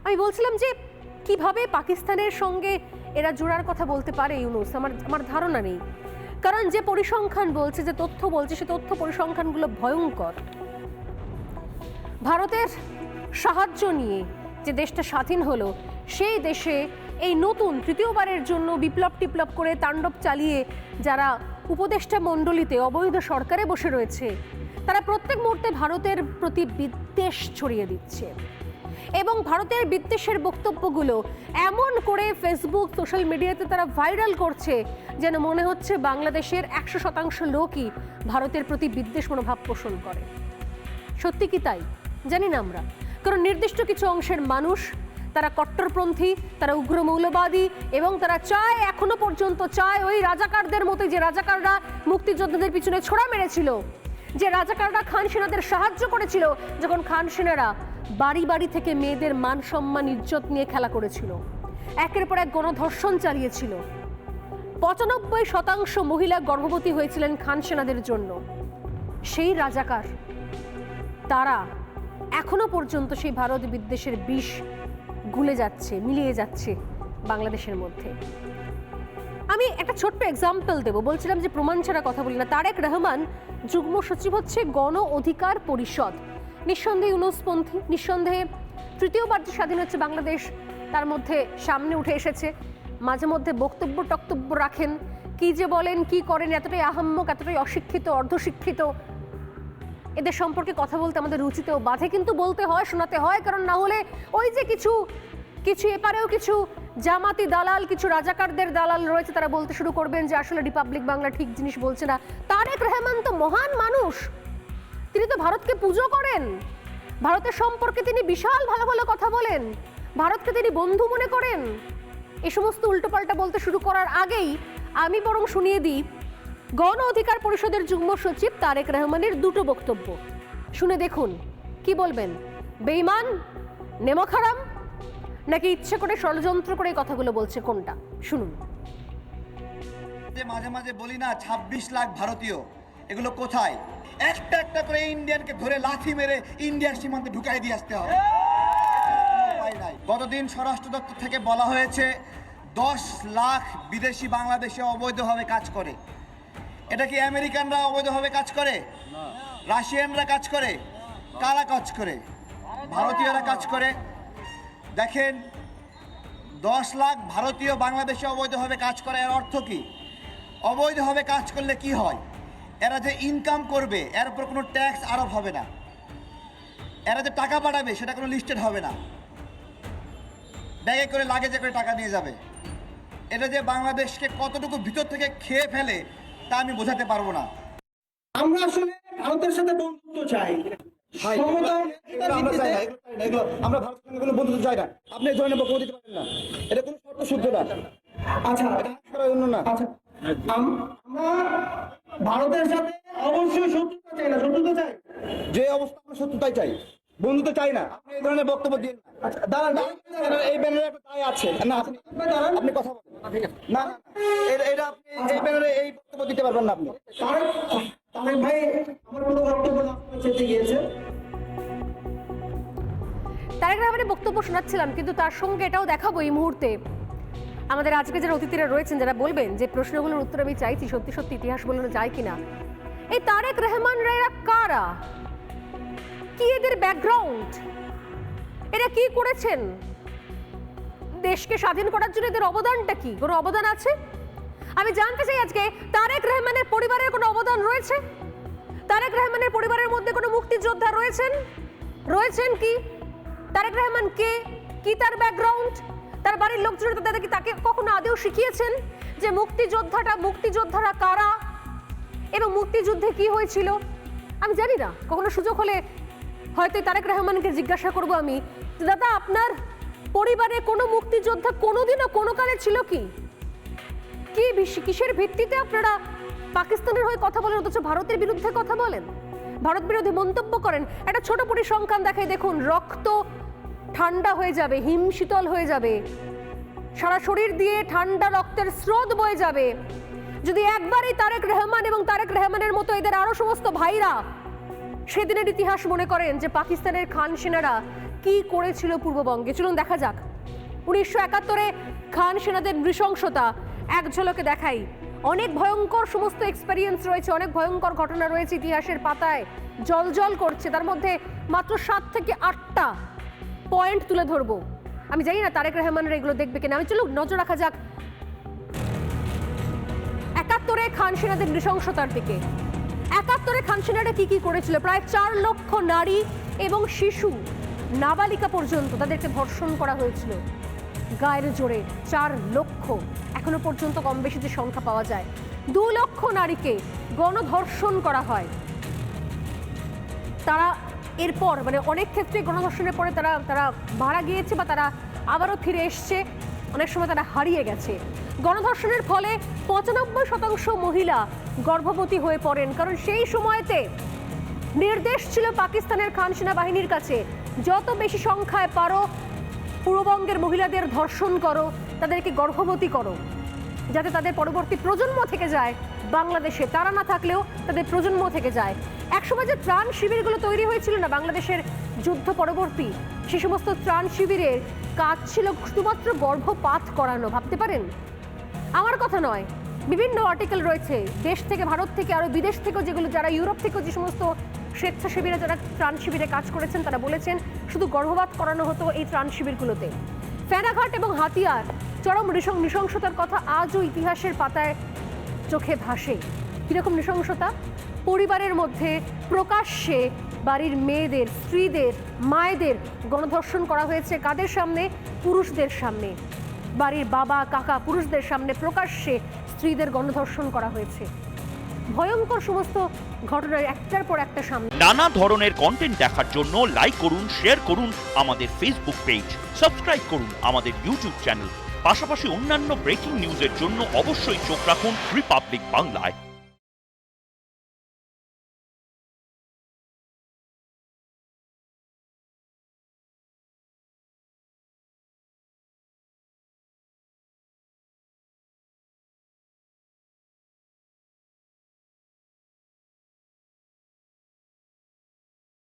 আমি বলছিলাম যে কিভাবে পাকিস্তানের সঙ্গে এরা জোড়ার কথা বলতে পারে ইউনূস, আমার ধারণা নেই। কারণ যে পরিসংখ্যান বলছে, যে তথ্য বলছে, সে তথ্য পরিসংখ্যানগুলো ভয়ঙ্কর। ভারতের সাহায্য নিয়ে যে দেশটা স্বাধীন হলো, সেই দেশে এই নতুন তৃতীয়বারের জন্য বিপ্লব টিপ্লব করে তাণ্ডব চালিয়ে যারা উপদেষ্টা মণ্ডলীতে অবৈধ সরকারে বসে রয়েছে, তারা প্রত্যেক মুহূর্তে ভারতের প্রতি বিদ্বেষ ছড়িয়ে দিচ্ছে এবং ভারতের বিদ্বেষের বক্তব্যগুলো এমন করে ফেসবুক সোশ্যাল মিডিয়াতে তারা ভাইরাল করছে যেন মনে হচ্ছে বাংলাদেশের 100% লোকই ভারতের প্রতি বিদ্বেষ মনোভাব পোষণ করে। সত্যি কি তাই জানি না আমরা, কারণ নির্দিষ্ট কিছু অংশের মানুষ তারা কট্টরপন্থী, তারা উগ্র মৌলবাদী এবং তারা চায়, এখনো পর্যন্ত চায় ওই রাজাকারদের মতো, যে রাজাকাররা মুক্তিযোদ্ধাদের পিছনে ছোড়া মেরেছিল, যে রাজাকাররা খান সেনাদের সাহায্য করেছিল যখন খান সেনারা বাড়ি বাড়ি থেকে মেয়েদের মান সম্মান ইজ্জত নিয়ে খেলা করেছিল, একের পর এক গণধর্ষণ চালিয়েছিল, 95% মহিলা গর্ভবতী হয়েছিলেন খান সেনাদের জন্য। সেই রাজাকার তারা এখনো পর্যন্ত সেই ভারত বিদ্বেষের বিষ গুলে যাচ্ছে, মিলিয়ে যাচ্ছে বাংলাদেশের মধ্যে। আমি একটা ছোট্ট এক্সাম্পল দেব। বলছিলাম যে প্রমাণ ছাড়া কথা বলি না। তারেক রহমান যুগ্ম সচিব হচ্ছে গণ অধিকার পরিষদ। নিঃসন্দেহে ইউনূসপন্থী, নিঃসন্দেহে তৃতীয়বার যে স্বাধীন হচ্ছে বাংলাদেশ তার মধ্যে সামনে উঠে এসেছে। মাঝে মধ্যে বক্তব্য টক্তব্য রাখেন, কি যে বলেন, কি করেন, এতটাই আহাম্মক, এতটাই অশিক্ষিত, অর্ধশিক্ষিত। এদের সম্পর্কে কথা বলতে আমাদের রুচিতেও বাধে, কিন্তু বলতে হয়, শোনাতে হয়, কারণ না হলে ওই যে কিছু এপারেও কিছু জামাতি দালাল, কিছু রাজাকারদের দালাল রয়েছে, তারা বলতে শুরু করবেন যে আসলে রিপাবলিক বাংলা ঠিক জিনিস বলছে না। তারেক রহমান তো মহান মানুষ, তিনি তো ভারতকে পুজো করেন, ভারতের সম্পর্কে তিনি বিশাল ভালো ভালো কথা বলেন, ভারতকে তিনি বন্ধু মনে করেন। এই সমস্ত উল্টোপাল্টা বলতে শুরু করার আগেই আমি বরং শুনিয়ে দিই গণ অধিকার পরিষদের যুগ্ম সচিব তারেক রহমানের দুটো বক্তব্য। শুনে দেখুন কি বলবেন। বেঈমান, নেমখারাম, নাকি ইচ্ছে করে ষড়যন্ত্র করে কথাগুলো বলছে, কোনটা? শুনুন। মাঝে মাঝে বলি না 26 লাখ ভারতীয়, এগুলো কোথায়? একটা একটা করে ইন্ডিয়ানকে ধরে লাথি মেরে ইন্ডিয়ার সীমান্তে ঢুকাই দিয়ে আসতে হবে। গতদিন স্বরাষ্ট্র দপ্তর থেকে বলা হয়েছে 10 লাখ বিদেশি বাংলাদেশে অবৈধভাবে কাজ করে। এটা কি আমেরিকানরা অবৈধভাবে কাজ করে? রাশিয়ানরা কাজ করে? কারা কাজ করে? ভারতীয়রা কাজ করে। দেখেন, 10 লাখ ভারতীয় বাংলাদেশে অবৈধভাবে কাজ করে, এর অর্থ কি? অবৈধভাবে কাজ করলে কি হয়? এরা যে ইনকাম করবে এর উপর কোনো ট্যাক্স আরোপ হবে না, এরা যে টাকা পাঠাবে সেটা কোনো লিস্টেড হবে না, ব্যাগে করে লাগেজে করে টাকা নিয়ে যাবে। এটা যে বাংলাদেশকে কতটুকু ভিতর থেকে খেয়ে ফেলে তা আমি বোঝাতে পারবো না। আমরা আসলে ভারতের সাথে বন্ধুত্ব চাই, আমরা ভারতের সঙ্গে কোনো বন্ধুত্ব চাই না। আপনি এই ধরনের বক্তব্য দিতে পারেন না, এটা কোনো শর্ত শুদ্ধ না। আচ্ছা না আচ্ছা, আমরা ভারতের সাথে অবশ্যই শত্রুতা চাই না, শত্রুতা চাই, যে অবস্থা আমরা সত্যতাই চাই, বন্ধুত্ব চাই না। আপনি এই ধরনের বক্তব্য দিন। আচ্ছা দাঁড়ান, এই ব্যানারে একটা দায় আছে না, আপনি কথা বলেন না, এটা আপনি এই ব্যানারে এই বক্তব্য দিতে পারবেন না। আপনি তারেক ভাই আমার কোনো বক্তব্য চেতে গিয়েছে। তারেক রহমানের বক্তব্য শোনাচ্ছিলাম, কিন্তু তার সঙ্গে এটাও দেখাবো এই মুহূর্তে আমাদের আজকে যারা অতিথিরা রয়েছেন, যারা বলবেন যে প্রশ্নগুলোর উত্তর আমি চাইছি, সত্যি সত্যি ইতিহাস বলানো যায় কিনা। এই তারেক রহমানরা এরা কারা, কি এদের ব্যাকগ্রাউন্ড, এরা কি করেছেন, দেশকে স্বাধীন করার জন্য এদের অবদানটা কি? কোনো অবদান আছে? আমি জানতে চাই আজকে তারেক রহমানের পরিবারের কোনো অবদান রয়েছে? তারেক রহমানের পরিবারের মধ্যে কোনো মুক্তিযোদ্ধা রয়েছেন কি? তারেক রহমান কে, কি তার ব্যাকগ্রাউন্ড, তার বাড়ির লোকজন তাকে কখনো আদেও শিখিয়েছেন যে মুক্তিযোদ্ধারা কারা এবং মুক্তিযুদ্ধে কি হয়েছিল? আমি জানি না, কখনো সুযোগ হলে হয়তো তারেক রহমানকে জিজ্ঞাসা করব আমি, দাদা আপনার পরিবারে কোনো মুক্তিযোদ্ধা কোনোদিনও কোনো কালে ছিল কি? কিসের ভিত্তিতে আপনারা পাকিস্তানের হয়ে কথা বলেন অথচ ভারতের বিরুদ্ধে কথা বলেন, ভারত বিরোধী মন্তব্য করেন? একটা ছোট পরিসংখ্যান দেখাই দেখুন। রক্ত ঠান্ডা হয়ে যাবে, হিমশীতল হয়ে যাবে, সারা শরীর দিয়ে ঠান্ডা রক্তের স্রোত বয়ে যাবে যদি একবারই তারেক রহমান এবং তারেক রহমানের মতো এদের আরো সমস্ত ভাইরা সেদিনের ইতিহাস মনে করেন যে পাকিস্তানের খান সেনারা কি করেছিল পূর্ববঙ্গে, চলুন দেখা যাক। 1971-এ খান সেনাদের নৃশংসতা এক ঝলকে দেখাই। অনেক ভয়ঙ্কর সমস্ত এক্সপেরিয়েন্স রয়েছে, অনেক ভয়ঙ্কর ঘটনা রয়েছে ইতিহাসের পাতায়, জল করছে। তার মধ্যে মাত্র 7 থেকে 8টা পয়েন্ট তুলে ধরবো। আমি জানি না তারেক রহমানের এগুলো দেখবে কিনা, আমি চলুন নজর রাখা যাক 71-এ খান সেনাদের নৃশংসতার দিকে। 71-এ খান সেনারা কি কি করেছিল? প্রায় 4 লক্ষ নারী এবং শিশু, নাবালিকা পর্যন্ত তাদেরকে ধর্ষণ করা হয়েছিল গায়ের জোরে। 4 লক্ষ, এখনো পর্যন্ত কম বেশি যে সংখ্যা পাওয়া যায়। 2 লক্ষ নারীকে গণধর্ষণ করা হয়। তারা এরপর মানে অনেক ক্ষেত্রে গণধর্ষণের পরে তারা মারা গিয়েছে বা তারা আবারও ফিরে এসছে, অনেক সময় তারা হারিয়ে গেছে। গণধর্ষণের ফলে 95% মহিলা গর্ভবতী হয়ে পড়েন, কারণ সেই সময়তে নির্দেশ ছিল পাকিস্তানের খান সেনাবাহিনীর কাছে, যত বেশি সংখ্যায় পারো পূর্ববঙ্গের মহিলাদের ধর্ষণ করো, তাদেরকে গর্ভবতী করো, যাতে তাদের পরবর্তী প্রজন্ম থেকে যায় বাংলাদেশে, তারা না থাকলেও তাদের প্রজন্ম থেকে যায়। একসময় যে ত্রাণ শিবিরগুলো তৈরি হয়েছিল না বাংলাদেশের যুদ্ধ পরবর্তী, সে সমস্ত ত্রাণ শিবিরের কাজ ছিল শুধুমাত্র গর্ভপাত করানো। ভাবতে পারেন, আমার কথা নয়, বিভিন্ন আর্টিকেল রয়েছে দেশ থেকে, ভারত থেকে, আরও বিদেশ থেকেও, যেগুলো যারা ইউরোপ থেকেও যে সমস্ত স্বেচ্ছাসেবীরা যারা ত্রাণ শিবিরে কাজ করেছেন তারা বলেছেন শুধু গর্ভপাত করানো হতো এই ত্রাণ শিবিরগুলোতে। ফেনাঘাট এবং হাতিয়ার চরম নৃশংসতার কথা আজও ইতিহাসের পাতায় চোখে ভাসে। কীরকম নৃশংসতা? পরিবারের মধ্যে প্রকাশ্যে বাড়ির মেয়েদের, স্ত্রীদের, মায়েদের গণধর্ষণ করা হয়েছে। কাদের সামনে? পুরুষদের সামনে। বাড়ির বাবা, কাকা, পুরুষদের সামনে প্রকাশ্যে স্ত্রীদের গণধর্ষণ করা হয়েছে। ভয়ঙ্কর সমস্ত ঘটনা একটার পর একটা সামনে। নানা ধরনের কন্টেন্ট দেখার জন্য লাইক করুন, শেয়ার করুন আমাদের ফেসবুক পেজ, সাবস্ক্রাইব করুন আমাদের ইউটিউব চ্যানেল। পাশাপাশি অন্যান্য ব্রেকিং নিউজের জন্য অবশ্যই চোখ রাখুন রিপাবলিক বাংলায়।